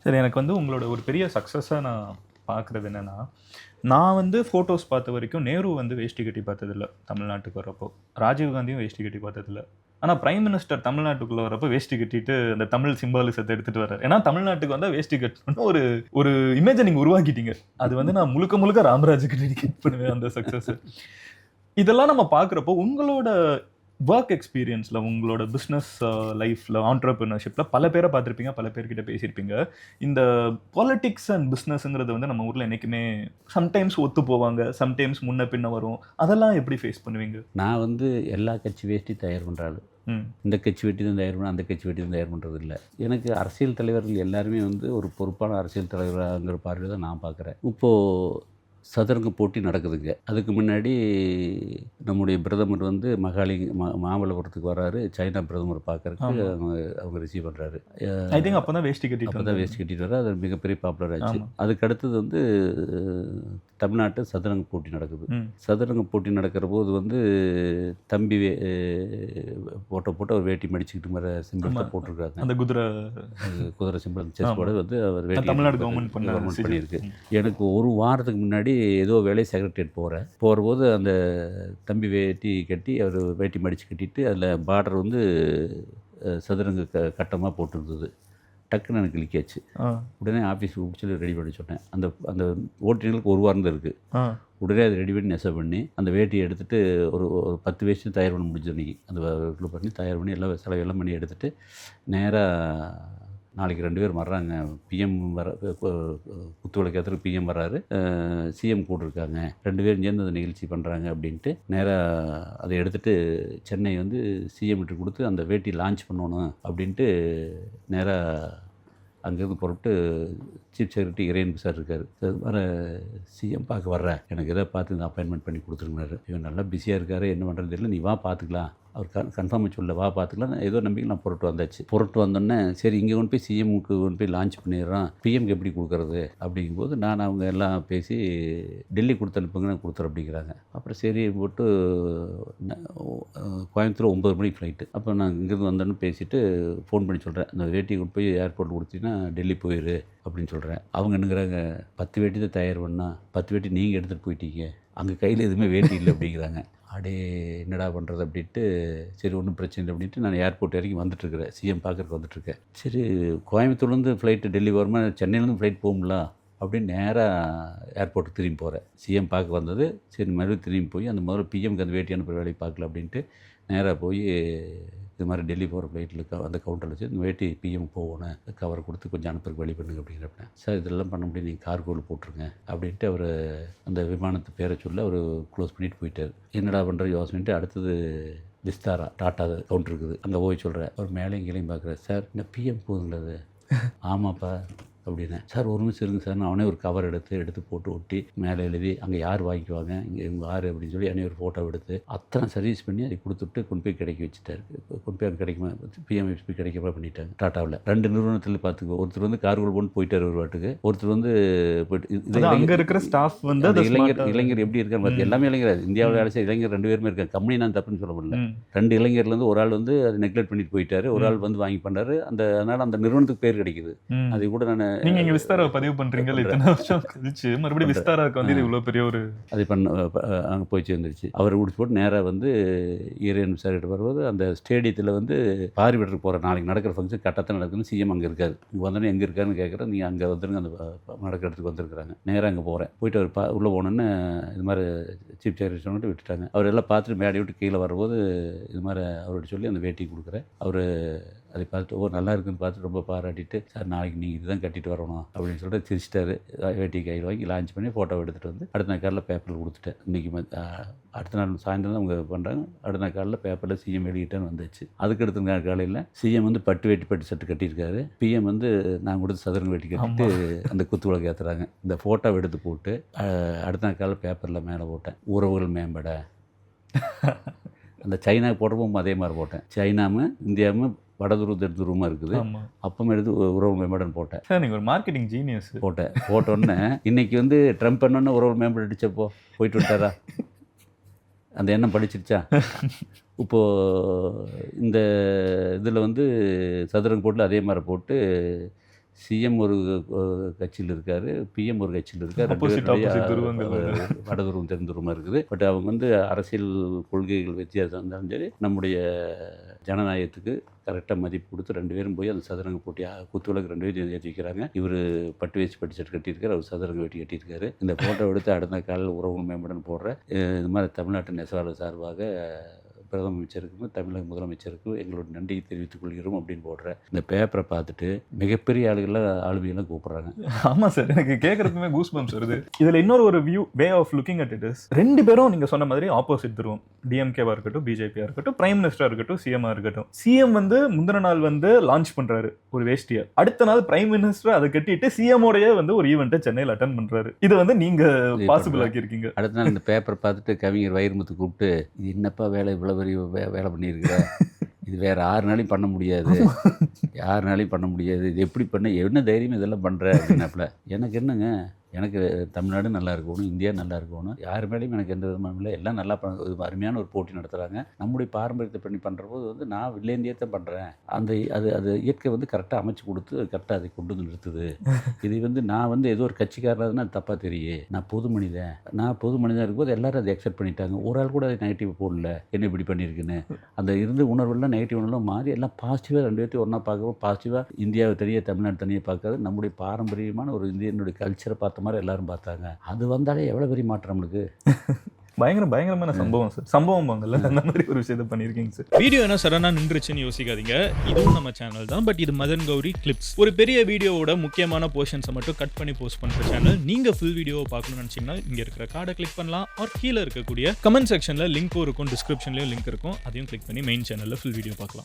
சரி, எனக்கு வந்து உங்களோட ஒரு பெரிய சக்ஸஸாக நான் பார்க்குறது என்னென்னா, நான் வந்து ஃபோட்டோஸ் பார்த்த வரைக்கும் நேரு வந்து வேஷ்டி கட்டி பார்த்ததில்ல தமிழ்நாட்டுக்கு வரப்போ. ராஜீவ்காந்தியும் வேஷ்டி கட்டி பார்த்ததில்ல. ஆனா பிரைம் மினிஸ்டர் தமிழ்நாட்டுக்குள்ள வரப்போ வேஷ்டி கட்டிட்டு அந்த தமிழ் சிம்பாலிசத்தை எடுத்துட்டு வர்றாரு. ஏன்னா தமிழ்நாட்டுக்கு வந்தா வேஷ்டி கட்டணும்னு ஒரு ஒரு இமேஜை நீங்க உருவாக்கிட்டீங்க. அது வந்து நான் முழுக்க முழுக்க ராமராஜுக்கு டெடிகேட் பண்ணுவேன் அந்த சக்ஸஸ். இதெல்லாம் நம்ம பார்க்குறப்போ உங்களோட ஒர்க் எக்ஸ்பீரியன்ஸில், உங்களோட பிஸ்னஸ் லைஃப்பில், ஆண்டர்பிரினர்ஷிப்பில் பல பேரை பார்த்துருப்பீங்க, பல பேர்கிட்ட பேசியிருப்பீங்க. இந்த பாலிடிக்ஸ் அண்ட் பிஸ்னஸ்ங்கிறது வந்து நம்ம ஊரில் என்றைக்குமே சம்டைம்ஸ் ஒத்து போவாங்க, சம்டைம்ஸ் முன்ன பின்ன வரும். அதெல்லாம் எப்படி ஃபேஸ் பண்ணுவீங்க? நான் வந்து எல்லா கட்சி வேஷ்டி தயார் பண்ணுறாள். இந்த கட்சி வேட்டி தான் தயார் பண்ண, அந்த கட்சி வேட்டி தான் தயார் பண்ணுறது இல்லை. எனக்கு அரசியல் தலைவர்கள் எல்லாருமே வந்து ஒரு பொறுப்பான அரசியல் தலைவராங்கிற பார்வையை தான் நான் பார்க்குறேன். இப்போது சதுரங்க போட்டி நடக்குதுங்க. அதுக்கு முன்னாடி நம்முடைய பிரதமர் வந்து மாமல்லபுரத்துக்கு வராரு. சைனா பிரதமர் பார்க்கறதுக்கு அவங்க ரிசீவ் பண்ணுறாரு. ஐ திங்க் அப்போ தான் வேஷ்டி கட்டிட்டு வர அது மிகப்பெரிய பாப்புலர் ஆச்சு. அதுக்கு அடுத்தது வந்து தமிழ்நாட்டு சதுரங்க போட்டி நடக்குது. சதுரங்க போட்டி நடக்கிற போது வந்து தம்பி போட்ட ஒரு வேட்டி மடிச்சுக்கிட்டு மாதிரி சிம்பிள் போட்டிருக்காங்க. அந்த குதிரை சிம்பிள் செஸ் போர்டு வந்து அவர் வேட்டி தமிழ்நாடு கவர்மெண்ட் பண்ணியிருக்கு. எனக்கு ஒரு வாரத்துக்கு முன்னாடி ஏதோ வேலை செக்ரட்டரியேட் போகிறபோது அந்த தம்பி வேட்டி கட்டி அவர் வேட்டி மடித்து கட்டிட்டு அதில் பார்டர் வந்து சதுரங்க கட்டமாக போட்டிருந்தது. டக்குன்னு எனக்கு கிளிக்காச்சு. உடனே ஆஃபீஸுக்கு பிடிச்சி ரெடி பண்ணி சொன்னேன். அந்த ஓட்டுநர்களுக்கு ஒரு வாரம் தான் இருக்குது. உடனே அதை ரெடி பண்ணி நெசவு பண்ணி அந்த வேட்டியை எடுத்துகிட்டு ஒரு 10 வேஷ்டி தயார் பண்ண முடிஞ்சது. அன்றைக்கி அந்த பண்ணி தயார் பண்ணி எல்லாம் செலவெல்லாம் பண்ணி எடுத்துகிட்டு நேராக நாளைக்கு 2 பேர் வர்றாங்க. பிஎம் வர குத்து விளக்கத்துக்கு பிஎம் வர்றாரு, சிஎம் கூட்டிருக்காங்க, 2 பேரும் சேர்ந்து அந்த நிகழ்ச்சி பண்ணுறாங்க அப்படின்ட்டு நேராக அதை எடுத்துகிட்டு சென்னை வந்து சிஎம்கிட்ட கொடுத்து அந்த வேட்டி லான்ச் பண்ணணும் அப்படின்ட்டு நேராக அங்கேருந்து புறப்பட்டு சீஃப் செக்ரட்டரி இறையன்பு சார் இருக்கார். சார் வர சிஎம் பார்க்க வர்றேன், எனக்கு எதாவது பார்த்து இந்த அப்பாயின்மெண்ட் பண்ணி கொடுத்துருங்கனாரு. இவன் நல்லா பிஸியாக இருக்காரு, என்ன பண்ணுறது தெரியல, நீ வா பார்த்துக்கலாம், அவர் கன்ஃபார்ம் சொல்ல வா பார்த்துக்கலாம். ஏதோ நம்பிக்கை நான் புறட்டு வந்தாச்சு. புறட்டு வந்தோடனே சரி இங்கே கொண்டு போய் சிஎம்க்கு கொண்டு போய் லான்ச் பண்ணிடுறான், பிஎம்க்கு எப்படி கொடுக்குறது அப்படிங்கும்போது நான் அவங்க எல்லாம் பேசி டெல்லி கொடுத்து அனுப்புங்கன்னு கொடுத்துரு அப்படிங்கிறாங்க. அப்புறம் சரி போட்டு கோயம்புத்தூர் 9 மணிக்கு ஃப்ளைட்டு. அப்போ நான் இங்கேருந்து வந்தோன்னு பேசிவிட்டு ஃபோன் பண்ணி சொல்கிறேன், அந்த வேட்டியை கொண்டு போய் ஏர்போர்ட் கொடுத்தீங்கன்னா டெல்லி போயிரு அப்படின்னு சொல்கிறேன். அவங்க என்னங்கிறாங்க, 10 வேட்டி தான் தயார் பண்ணால் 10 வேட்டி நீங்கள் எடுத்துகிட்டு போயிட்டீங்க, அங்கே கையில் எதுவுமே வேட்டி இல்லை அப்படிங்கிறாங்க. அடே என்னடா பண்ணுறது அப்படின்ட்டு சரி ஒன்றும் பிரச்சனை இல்லை அப்படின்ட்டு நான் ஏர்போர்ட் வரைக்கும் வந்துட்டுருக்கிறேன். சிஎம் பார்க்குறக்கு வந்துட்டுருக்கேன். சரி கோயம்புத்தூர்லேருந்து ஃப்ளைட்டு டெல்லி வருமா, சென்னையிலேருந்து ஃப்ளைட் போகும்ல அப்படின்னு நேராக ஏர்போர்ட்டுக்கு திரும்பி போகிறேன். சிஎம் பார்க்க வந்தது, சரி மறுபடியும் திரும்பி போய் அந்த முதல்ல பிஎம்க்கு அந்த வேட்டி அனுப்புகிற வேலையை பார்க்கல அப்படின்ட்டு நேராக போய் இது மாதிரி டெல்லி போகிற ஃப்ளைட்டில் அந்த கவுண்டரில் வச்சு இந்த வேட்டி பிஎம் போகணும், கவர் கொடுத்து கொஞ்சம் அனுப்புறதுக்கு வழி பண்ணுங்க அப்படிங்கிறப்ப, சார் இதெல்லாம் பண்ண முடியும், நீங்கள் கார்கோவில் போட்டுருங்க அப்படின்ட்டு அவர் அந்த விமானத்தை பேரை சொல்ல அவர் க்ளோஸ் பண்ணிட்டு போயிட்டார். என்னடா பண்ணுற யோசனைட்டு அடுத்தது விஸ்தாரா டாட்டா கவுண்டர் இருக்குது, அங்கே போய் சொல்கிறேன். அவர் மேலேயும் கீழையும் பார்க்குறேன். சார் இந்த பிஎம் போகுதுங்களா அது? ஆமாப்பா அப்படின்னேன். சார் ஒரு நிமிஷம் இருங்க சார், நான் அவனே ஒரு கவர் எடுத்து போட்டு ஒட்டி மேலே எழுதி அங்கே யார் வாங்கிக்குவாங்க, இங்கே இவங்க யார் அப்படின்னு சொல்லி என்னை ஒரு ஃபோட்டோ எடுத்து அத்தனை சர்வீஸ் பண்ணி அதை கொடுத்துட்டு கொண்டு போய் கிடைக்க வச்சுட்டாரு. கொண்டு போய் அங்கே கிடைக்குமா பிஎம்எஃபி கிடைக்காம பண்ணிட்டாங்க டாட்டாவில். 2 நிறுவனத்தில் பார்த்துக்கோ, ஒருத்தர் வந்து கார்கோல் போட்டு போயிட்டார் ஒரு வாட்டுக்கு, ஒருத்தர் வந்து போயிட்டு அங்கே இருக்கிற ஸ்டாஃப் வந்து இளைஞர் எப்படி இருக்கான்னு பார்த்து எல்லாமே இளைஞர் இந்தியாவில் வேலை செய்ய இளைஞர் 2 பேருமே இருக்காங்க. கம்பெனி நான் தப்புன்னு சொல்ல முடியல. 2 இளைஞர்லேருந்து ஒரு ஆள் வந்து அதை நெக்லெக்ட் பண்ணிட்டு போயிட்டாரு, ஒரு ஆள் வந்து வாங்கி பண்ணாரு. அதனால் அந்த நிறுவனத்துக்கு பேர் கிடைக்குது. அதை கூட நான் நீங்க இங்க விஸ்தாராவை பதிவு பண்றீங்க, இத்தனை வருஷம் கழிச்சு மறுபடியும் விஸ்தாராவுக்கு வந்து இது இவ்வளவு பெரிய ஒரு அது அங்கே போய் சேர்ந்துருச்சு. அவர் முடிச்சு போட்டு நேராக வந்து இறையன் சார்கிட்ட வரும்போது அந்த ஸ்டேடியத்தில் வந்து பார்வையிடறதுக்கு போகிற நாளைக்கு நடக்கிற ஃபங்க்ஷன் கட்டத்தில் நடக்குதுன்னு சிஎம் அங்கே இருக்காரு. இங்கே வந்தோன்னே எங்கே இருக்காருன்னு கேட்குறேன். நீங்கள் அங்கே வந்துருங்க, அந்த நடக்கிற இடத்துக்கு வந்திருக்கிறாங்க. நேராக அங்கே போகிறேன். போயிட்டு அவர் உள்ளே போனோன்னு இது மாதிரி சீஃப் செக்ரட்டரி சொன்னிட்டு விட்டுட்டாங்க. அவர் எல்லாம் பார்த்துட்டு மேடை விட்டு கீழே வரும்போது இது மாதிரி அவர்கிட்ட சொல்லி அந்த வேட்டி கொடுக்குறேன். அவர் அதை பார்த்துட்டு நல்லா இருக்குன்னு பார்த்துட்டு ரொம்ப பாராட்டிட்டு, சார் நாளைக்கு நீங்கள் இதுதான் கட்டிட்டு வரணும் அப்படின்னு சொல்லிட்டு சிரிச்சிட்டாரு. வேட்டி கையில் வாங்கி லான்ச் பண்ணி ஃபோட்டோ எடுத்துகிட்டு வந்து அடுத்த நாள் காலையில் பேப்பரில் கொடுத்துட்டேன். இன்றைக்கி அடுத்த நாள் சாயந்தரம் தான் அவங்க பண்ணுறாங்க. அடுத்த நாள் காலையில் பேப்பரில் சிஎம் எழுதிட்டேன்னு வந்துச்சு. அதுக்கு அடுத்த நாள் காலையில் சிஎம் வந்து பட்டு சட்டு கட்டியிருக்காரு. பிஎம் வந்து நான் கொடுத்து சதுரங்க வேட்டி கட்டிட்டு அந்த குத்து விளக்கு ஏற்றுறாங்க. இந்த ஃபோட்டோவை எடுத்து போட்டு அடுத்த நாள் காலையில் பேப்பரில் மேலே போட்டேன், உறவுகள் மேம்பட. அந்த சைனா போட்டவும் அதே மாதிரி போட்டேன். சைனாவும் இந்தியாவும் வடதுருவ தெற்துருவமாக இருக்குது. அப்போ எடுத்து உறவு மேம்பாடுன்னு போட்டேன். சார் நீங்கள் ஒரு மார்க்கெட்டிங் ஜீனியஸ். போட்டோன்னே இன்னைக்கு வந்து ட்ரம்ப் பண்ணோன்னு உறவு மேம்பாடு அடித்தப்போ போயிட்டு விட்டாரா, அந்த எண்ணம் படிச்சிருச்சா? இப்போது இந்த இதில் வந்து சதுரங்க போட்டில் அதே மாதிரி போட்டு சிஎம் ஒரு கட்சியில் இருக்கார், பிஎம் ஒரு கட்சியில் இருக்கார். Opposite துருவங்கள் வடதுருவம் தென்துருவமாக இருக்குது. பட் அவங்க வந்து அரசியல் கொள்கைகள் வித்தியாசம் இருந்தாலும் சரி, நம்முடைய ஜனநாயகத்துக்கு கரெக்டாக மதிப்பு கொடுத்து 2 பேரும் போய் அந்த சதுரங்க போட்டியாக குத்துவிளக்கு 2 பேரும் ஏற்றி வைக்கிறாங்க. இவர் பட்டு வேஷ்டி பட்டு ஷர்ட் கட்டியிருக்காரு, அவர் சதுரங்க வேட்டி கட்டியிருக்காரு. இந்த ஃபோட்டோ எடுத்து அடுத்த காலையில் உறவு மேம்படன்னு போடுற இது மாதிரி தமிழ்நாட்டு நெசவாளர் சார்பாக பிரதம அமைச்சருக்கும் தமிழக முதலமைச்சருக்கும் எங்களோட நன்றியை தெரிவித்துக் கொள்கிறோம் அப்படின்னு போடுற இந்த பேப்பரை பார்த்துட்டு மிகப்பெரிய ஆளுமையெல்லாம் கூப்பிட்றாங்க. ஆமாம் சார், எனக்கு கேட்குறதுக்குமே கூஸ் பம்ப்ஸ் வருது. இதில் இன்னொரு way of looking at it is, 2 பேரும் நீங்கள் சொன்ன மாதிரி ஆப்போசிட் துருவம். டிஎம்கேவாக இருக்கட்டும், பிஜேபியாக இருக்கட்டும், பிரைம் மினிஸ்டராக இருக்கட்டும், சிஎம்மாக இருக்கட்டும். சிஎம் வந்து முந்தின நாள் வந்து லான்ச் பண்ணுறாரு ஒரு வேஷ்டியை, அடுத்த நாள் பிரைம் மினிஸ்டர் அதை கட்டிட்டு சிஎம்மோடையே வந்து ஒரு ஈவெண்ட்டை சென்னையில் அட்டன் பண்ணுறாரு. இது வந்து நீங்கள் பாசிபிள் ஆக்கியிருக்கீங்க. அடுத்த நாள் இந்த பேப்பரை பார்த்துட்டு கவிஞர் வைரமுத்து கூப்பிட்டு, இது என்னப்பா வேலை இவ்வளோ வேலை பண்ணியிருக்கிற, இது வேறு 6 நாளையும் பண்ண முடியாது, 6 நாளையும் பண்ண முடியாது, இது எப்படி பண்ண, என்ன தைரியம் இதெல்லாம் பண்ணுற அப்படின்னாப்புல. எனக்கு என்னங்க, எனக்கு தமிழ்நாடு நல்லா இருக்கணும், இந்தியா நல்லா இருக்கணும், யார் மேலேயும் எனக்கு எந்த விதமான இல்லை, எல்லாம் நல்லா அருமையான ஒரு போட்டி நடத்துகிறாங்க. நம்முடைய பாரம்பரியத்தை பண்ணி பண்ணுற போது வந்து நான் வில்லேந்தியத்தை பண்ணுறேன், அந்த அது இயற்கை வந்து கரெக்டாக அமைச்சு கொடுத்து கரெக்டாக அதை கொண்டு வந்து நிறுத்துது. இது வந்து நான் வந்து ஏதோ ஒரு கட்சிக்காரனா தப்பாக தெரியும், நான் பொது மனிதன் இருக்கும்போது எல்லோரும் அதை அக்செப்ட் பண்ணிட்டாங்க. ஒரு ஆள் கூட அதை நெகட்டிவ் போடல, என்ன இப்படி பண்ணியிருக்குன்னு. அந்த இருந்த உணர்வெல்லாம் நெகட்டிவ் உணர்வெல்லாம் மாறி எல்லாம் பாசிட்டிவாக 2 பேர்த்தையும் ஒன்றா பார்க்குறோம். பாசிட்டிவாக இந்தியாவை தனியாக தமிழ்நாடு தனியாக பார்க்காது, நம்முடைய பாரம்பரியமான ஒரு இந்தியனுடைய கல்ச்சரை பார்த்த மாதிரி எல்லாரும் பார்த்தாங்க. அது வந்தாலே எவ்வளோ பெரிய மாற்றம் நம்மளுக்கு. பயங்கரமான சம்பவம் சார். சம்பவம் வாங்கல, அந்த மாதிரி ஒரு விஷயத்தை பண்ணியிருக்கீங்க சார். வீடியோ என்ன சடனா நின்றுச்சுன்னு யோசிக்காதீங்க, இதுவும் நம்ம சேனல் தான். பட் இது மதன் கௌரி கிளிப்ஸ். ஒரு பெரிய வீடியோவோட முக்கியமான போர்ஷன்ஸை மட்டும் கட் பண்ணி போஸ்ட் பண்ணுற சேனல். நீங்க ஃபுல் வீடியோவை பார்க்கணும்னு நினைச்சீங்கன்னா இங்க இருக்கிற கார்டை கிளிக் பண்ணலாம். ஆர் கீழே இருக்கக்கூடிய கமெண்ட் செக்ஷன்ல லிங்க்கும் இருக்கும், டிஸ்கிரிப்ஷன்லயும் லிங்க் இருக்கும், அதையும் கிளிக் பண்ணி மெயின் சேனல்ல ஃபுல் வீடியோ பார்க்கலாம்.